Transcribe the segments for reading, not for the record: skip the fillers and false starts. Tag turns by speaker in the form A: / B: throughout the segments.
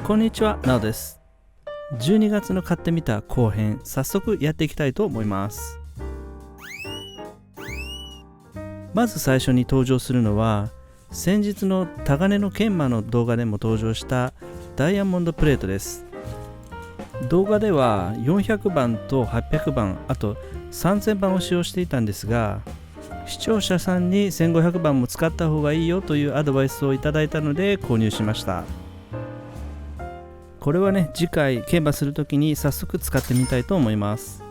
A: こんにちは、なおです。12月の買ってみた後編、早速やっていきたいと思います。まず最初に登場するのは、先日のタガネの研磨の動画でも登場したダイヤモンドプレートです。動画では400番と800番、あと3000番を使用していたんですが、視聴者さんに1500番も使った方がいいよというアドバイスをいただいたので購入しました。これはね、次回研磨するときに早速使ってみたいと思います。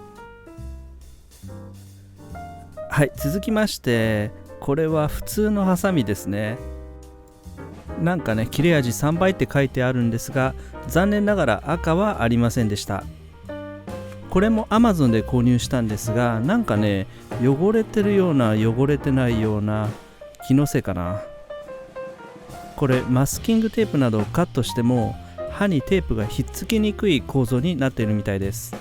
A: はい、続きまして、これは普通のハサミですね。なんかね、切れ味3倍って書いてあるんですが、残念ながら赤はありませんでした。これも Amazon で購入したんですが、なんかね、汚れてるような汚れてないような、気のせいかな。これマスキングテープなどをカットしても刃にテープがひっつきにくい構造になっているみたいです。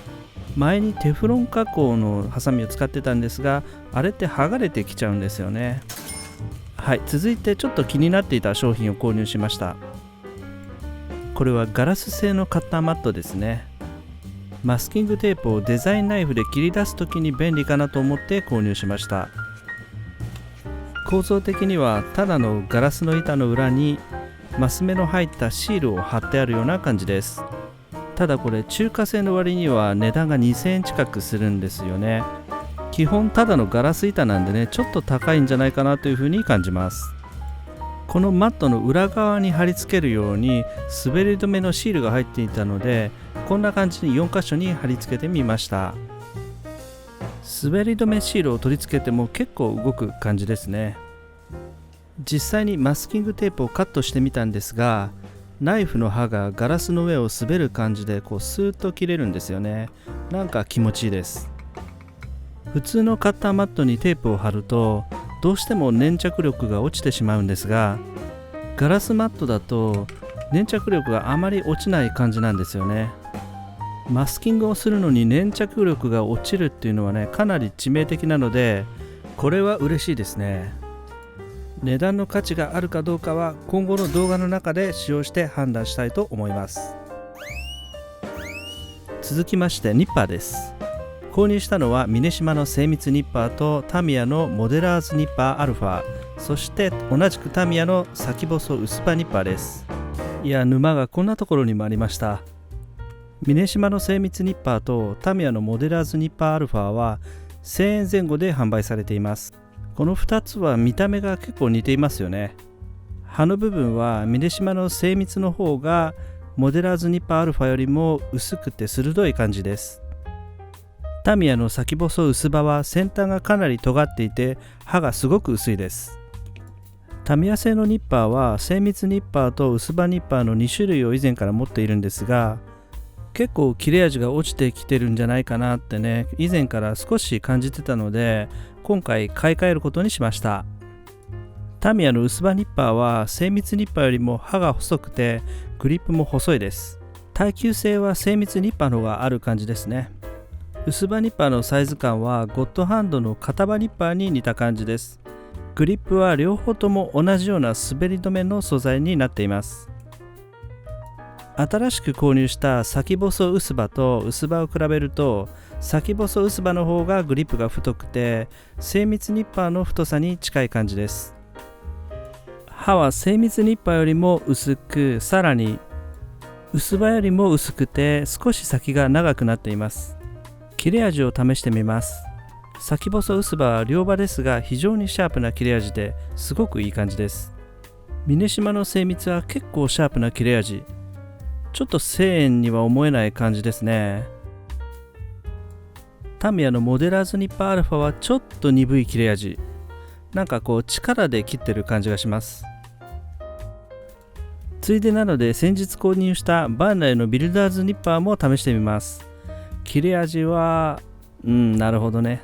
A: 前にテフロン加工のハサミを使ってたんですが、あれって剥がれてきちゃうんですよね。はい、続いてちょっと気になっていた商品を購入しました。これはガラス製のカッターマットですね。マスキングテープをデザインナイフで切り出すときに便利かなと思って購入しました。構造的にはただのガラスの板の裏にマス目の入ったシールを貼ってあるような感じです。ただこれ中華製の割には値段が2000円近くするんですよね。基本ただのガラス板なんでね、ちょっと高いんじゃないかなというふうに感じます。このマットの裏側に貼り付けるように滑り止めのシールが入っていたので、こんな感じに4箇所に貼り付けてみました。滑り止めシールを取り付けても結構動く感じですね。実際にマスキングテープをカットしてみたんですが、ナイフの刃がガラスの上を滑る感じでこうスーッと切れるんですよね。なんか気持ちいいです。普通のカッターマットにテープを貼るとどうしても粘着力が落ちてしまうんですが、ガラスマットだと粘着力があまり落ちない感じなんですよね。マスキングをするのに粘着力が落ちるっていうのはね、かなり致命的なので、これは嬉しいですね。値段の価値があるかどうかは今後の動画の中で使用して判断したいと思います。続きましてニッパーです。購入したのはミネシマの精密ニッパーとタミヤのモデラーズニッパーアルファ、そして同じくタミヤの先細薄刃ニッパーです。いや、沼がこんなところにもありました。ミネシマの精密ニッパーとタミヤのモデラーズニッパーアルファは1000円前後で販売されています。この2つは見た目が結構似ていますよね。刃の部分はミネシマの精密の方がモデラーズニッパーアルファよりも薄くて鋭い感じです。タミヤの先細薄刃は先端がかなり尖っていて刃がすごく薄いです。タミヤ製のニッパーは精密ニッパーと薄刃ニッパーの2種類を以前から持っているんですが、結構切れ味が落ちてきてるんじゃないかなってね、以前から少し感じてたので、今回買い替えることにしました。タミヤの薄刃ニッパーは精密ニッパーよりも刃が細くてグリップも細いです。耐久性は精密ニッパーの方がある感じですね。薄刃ニッパーのサイズ感はゴッドハンドの片刃ニッパーに似た感じです。グリップは両方とも同じような滑り止めの素材になっています。新しく購入した先細薄刃と薄刃を比べると、先細薄刃の方がグリップが太くて精密ニッパーの太さに近い感じです。刃は精密ニッパーよりも薄く、さらに薄刃よりも薄くて少し先が長くなっています。切れ味を試してみます。先細薄刃は両刃ですが非常にシャープな切れ味ですごくいい感じです。ミネシマの精密は結構シャープな切れ味、ちょっと1000円には思えない感じですね。タミヤのモデラーズニッパーアルファはちょっと鈍い切れ味、なんかこう力で切ってる感じがします。ついでなので先日購入したバンダイのビルダーズニッパーも試してみます。切れ味はなるほどね。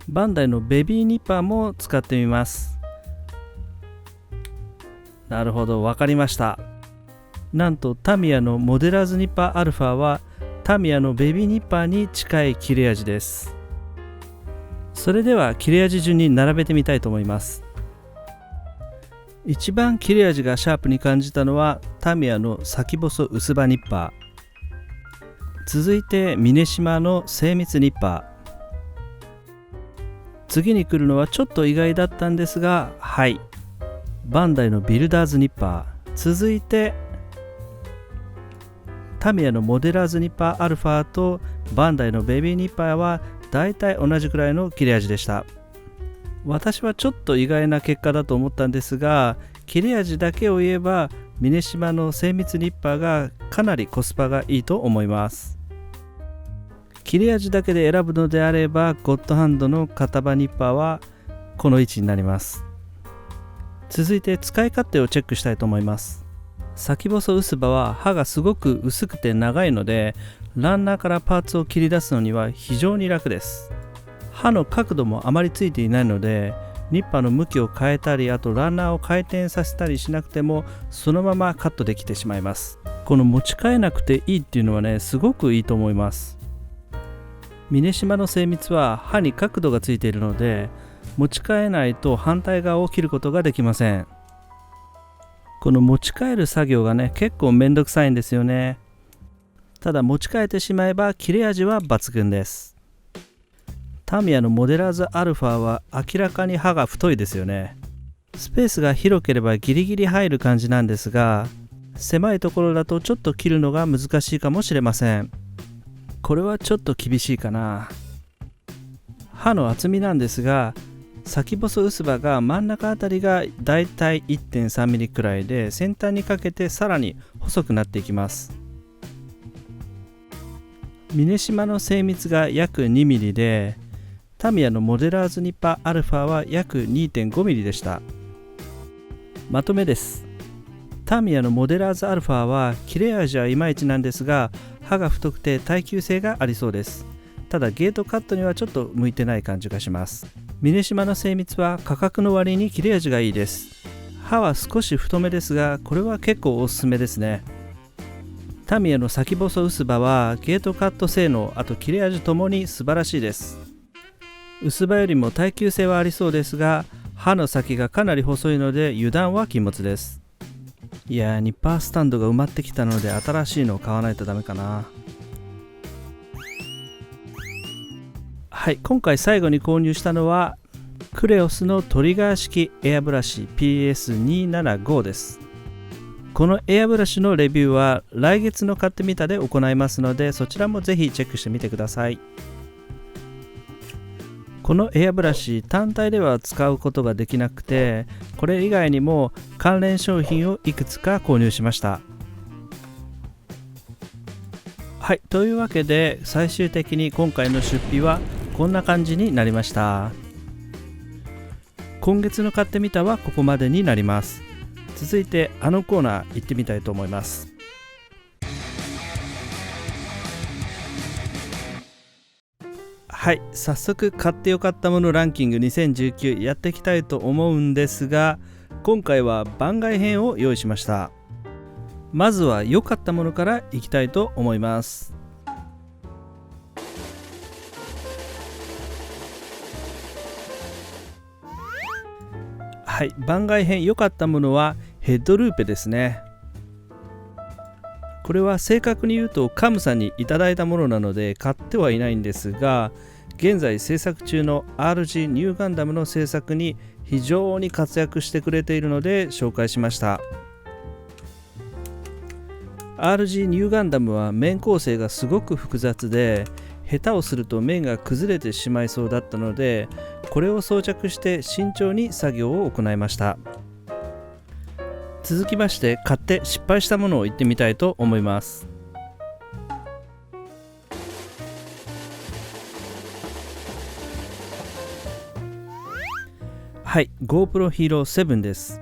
A: バンダイのベビーニッパーも使ってみます。なるほど、わかりました。なんとタミヤのモデラーズニッパーアルファはタミヤのベビーニッパーに近い切れ味です。それでは切れ味順に並べてみたいと思います。一番切れ味がシャープに感じたのはタミヤの先細薄刃ニッパー、続いてミネシマの精密ニッパー、次に来るのはちょっと意外だったんですが、はい、バンダイのビルダーズニッパー、続いてタミヤのモデラーズニッパーアルファとバンダイのベビーニッパーはだいたい同じくらいの切れ味でした。私はちょっと意外な結果だと思ったんですが、切れ味だけを言えばミネシマの精密ニッパーがかなりコスパがいいと思います。切れ味だけで選ぶのであればゴッドハンドの片刃ニッパーはこの位置になります。続いて使い勝手をチェックしたいと思います。先細薄刃は刃がすごく薄くて長いので、ランナーからパーツを切り出すのには非常に楽です。刃の角度もあまりついていないので、ニッパーの向きを変えたり、あとランナーを回転させたりしなくてもそのままカットできてしまいます。この持ち替えなくていいっていうのはね、すごくいいと思います。ミネシマの精密は刃に角度がついているので、持ち替えないと反対側を切ることができません。この持ち替える作業がね、結構めんどくさいんですよね。ただ持ち替えてしまえば切れ味は抜群です。タミヤのモデラーズアルファは明らかに刃が太いですよね。スペースが広ければギリギリ入る感じなんですが、狭いところだとちょっと切るのが難しいかもしれません。これはちょっと厳しいかな。刃の厚みなんですが、先細薄刃が真ん中あたりがだいたい 1.3 ミリくらいで、先端にかけてさらに細くなっていきます。ミネシマの精密が約2ミリで、タミヤのモデラーズニッパーアルファは約 2.5 ミリでした。まとめです。タミヤのモデラーズアルファは切れ味はいまいちなんですが、刃が太くて耐久性がありそうです。ただゲートカットにはちょっと向いてない感じがします。ミネシマの精密は価格の割に切れ味がいいです。刃は少し太めですが、これは結構おすすめですね。タミヤの先細薄刃はゲートカット性能、あと切れ味ともに素晴らしいです。薄刃よりも耐久性はありそうですが、刃の先がかなり細いので油断は禁物です。いやー、ニッパースタンドが埋まってきたので新しいのを買わないとダメかな。はい、今回最後に購入したのはクレオスのトリガー式エアブラシ PS275 です。このエアブラシのレビューは来月の買ってみたで行いますので、そちらもぜひチェックしてみてください。このエアブラシ単体では使うことができなくて、これ以外にも関連商品をいくつか購入しました。はい、というわけで最終的に今回の出費はこんな感じになりました。今月の買ってみたはここまでになります。続いてあのコーナー行ってみたいと思います。はい、早速買ってよかったものランキング2019やっていきたいと思うんですが、今回は番外編を用意しました。まずは良かったものからいきたいと思います。はい、番外編良かったものはヘッドルーペですね。これは正確に言うとカムさんにいただいたものなので買ってはいないんですが、現在制作中の RG ニューガンダムの制作に非常に活躍してくれているので紹介しました。 RG ニューガンダムは面構成がすごく複雑で、下手をすると面が崩れてしまいそうだったので、これを装着して慎重に作業を行いました。続きまして買って失敗したものを言ってみたいと思います。はい、GoPro Hero 7です。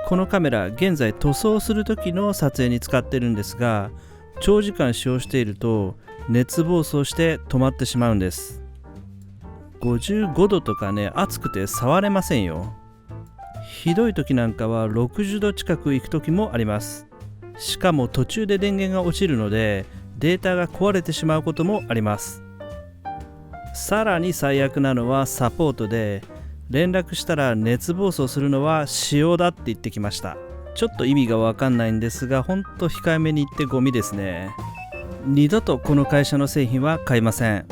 A: このカメラ現在塗装する時の撮影に使ってるんですが、長時間使用していると熱暴走して止まってしまうんです。55度とかね、暑くて触れませんよ。ひどい時なんかは60度近く行く時もあります。しかも途中で電源が落ちるのでデータが壊れてしまうこともあります。さらに最悪なのはサポートで、連絡したら熱暴走するのは使用だって言ってきました。ちょっと意味がわかんないんですが、ほんと控えめに言ってゴミですね。二度とこの会社の製品は買いません。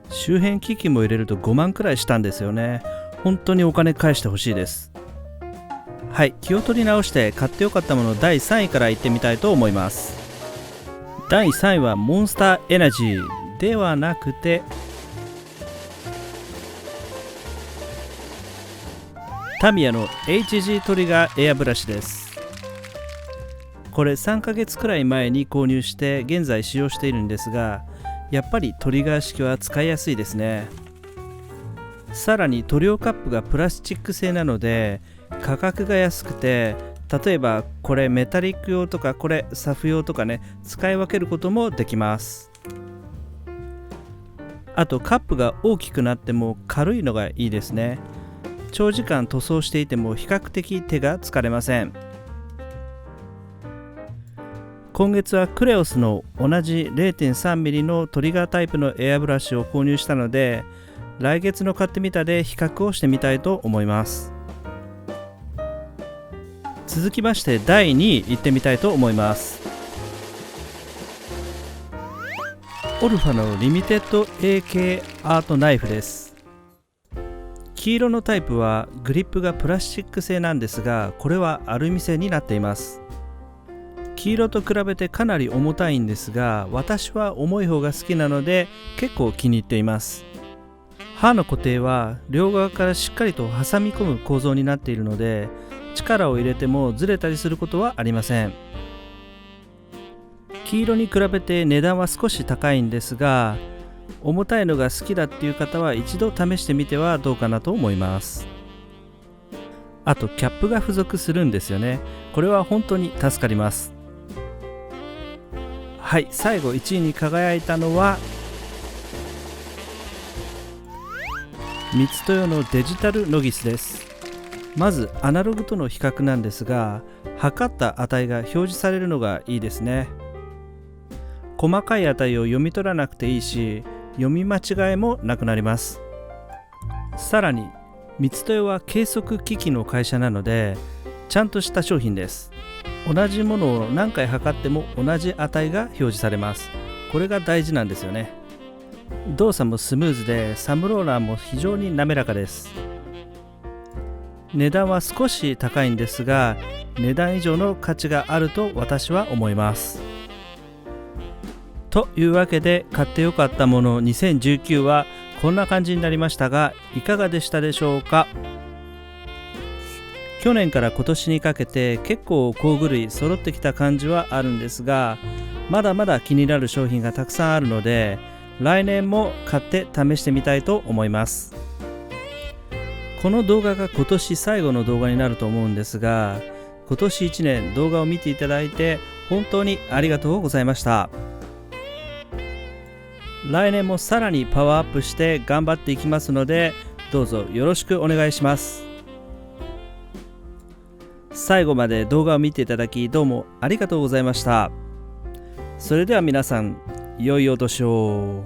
A: 周辺機器も入れると5万くらいしたんですよね。本当にお金返してほしいです。はい、気を取り直して買ってよかったもの第3位からいってみたいと思います。第3位はモンスターエナジーではなくて、タミヤの HG トリガーエアブラシです。これ3ヶ月くらい前に購入して現在使用しているんですが、やっぱりトリガー式は使いやすいですね。さらに塗料カップがプラスチック製なので価格が安くて、例えばこれメタリック用とかこれサフ用とかね、使い分けることもできます。あとカップが大きくなっても軽いのがいいですね。長時間塗装していても比較的手が疲れません。今月はクレオスの同じ 0.3mm のトリガータイプのエアブラシを購入したので、来月の買ってみたで比較をしてみたいと思います。続きまして第2位いってみたいと思います。オルファのリミテッド AK アートナイフです。黄色のタイプはグリップがプラスチック製なんですが、これはアルミ製になっています。黄色と比べてかなり重たいんですが、私は重い方が好きなので結構気に入っています。刃の固定は両側からしっかりと挟み込む構造になっているので、力を入れてもずれたりすることはありません。黄色に比べて値段は少し高いんですが、重たいのが好きだっていう方は一度試してみてはどうかなと思います。あとキャップが付属するんですよね。これは本当に助かります。はい、最後1位に輝いたのは三つ豊のデジタルノギスです。まずアナログとの比較なんですが、測った値が表示されるのがいいですね。細かい値を読み取らなくていいし、読み間違いもなくなります。さらに三つ豊は計測機器の会社なのでちゃんとした商品です。同じものを何回測っても同じ値が表示されます。これが大事なんですよね。動作もスムーズでサムローラーも非常に滑らかです。値段は少し高いんですが、値段以上の価値があると私は思います。というわけで買ってよかったもの2019はこんな感じになりましたが、いかがでしたでしょうか。去年から今年にかけて結構工具類揃ってきた感じはあるんですが、まだまだ気になる商品がたくさんあるので、来年も買って試してみたいと思います。この動画が今年最後の動画になると思うんですが、今年1年動画を見ていただいて本当にありがとうございました。来年もさらにパワーアップして頑張っていきますので、どうぞよろしくお願いします。最後まで動画を見ていただきどうもありがとうございました。それでは皆さん、良いお年を。